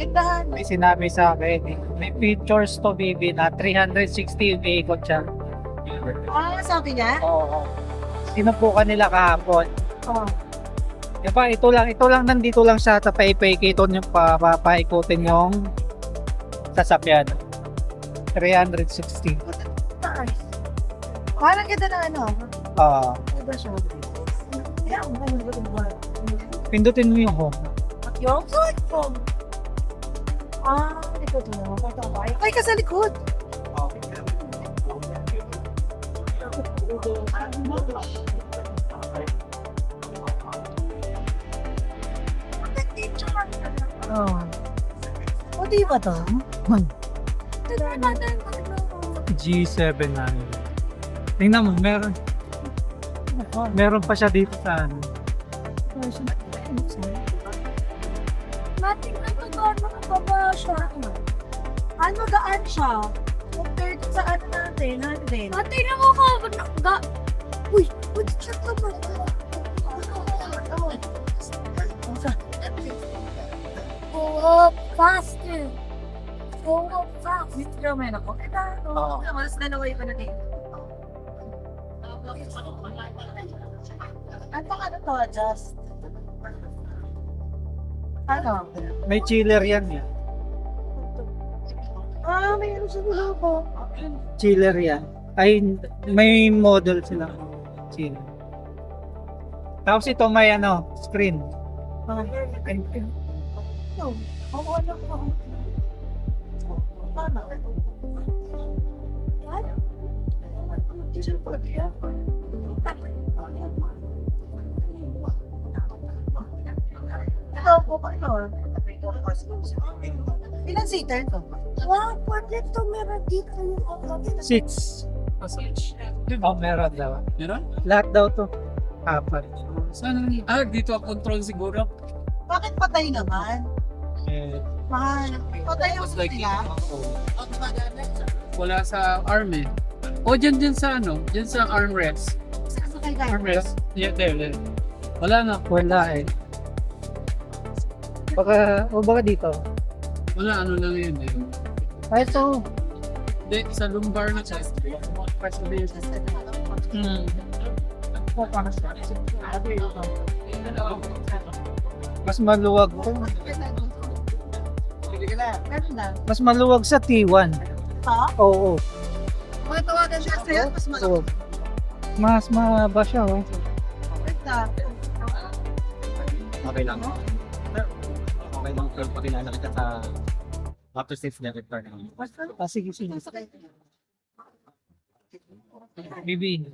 Tindahan. May sinabi sa akin, may pictures to baby na 360 yung ikot siya. Sabi niya? Oo. Sinubukan nila kahapon. Oo. Diba, ito lang nandito lang siya sa paipaikiton yung papaikutin yung sasakyan. 360. Nice. Parang ganda na ano. Diba siya? Yeah, Pindutin mo yung home. yung smartphone. Ito to. Ay, ka sa likod. O, di ba to? G7 na yun. Tingnan mo, meron pa siya dito sa ano. Matik na to doon, makababa siya. Ano gaan siya? Compared sa ano natin. Ate, nakaka... Uy, pwede siya naman. Go up faster. Go up fast. Dito naman ako. Mas nanaway pa natin. Ano ka na to, adjust? Ano? May chiller yan. Mayroon siya nila ko. Chiller yan. Ay, may model sila. Chiller. Tapos ito may ano, screen. No. Ano ko? Paano? Ito po ba ito? Ilan seater to? Wow, pwede to meron dito yung Seats. Oh, meron daw. Meron? Lahat daw to. Apat. Saan? Dito ang control siguro. Bakit patay naman? Mahal. Patay yung Mas like, sila. wala sa arm eh. O, dyan sa ano? Dyan sa armrest. Sasakay tayo. Armrest? Yeah, there. Wala na. Wala eh. Baka dito. Wala, ano lang yun eh. Ay, ito. Hindi, sa lumbar na chest. Mas maluwag to. Ganda. Mas maluwag sa T1. Ha? Oo. Mga tawagan siya sa'yo, mas Oo. Mas mahaba siya, oh. Ganda. Okay lang. Okay lang, sir. Pakilala kita sa after sales director. Sige. Bibi.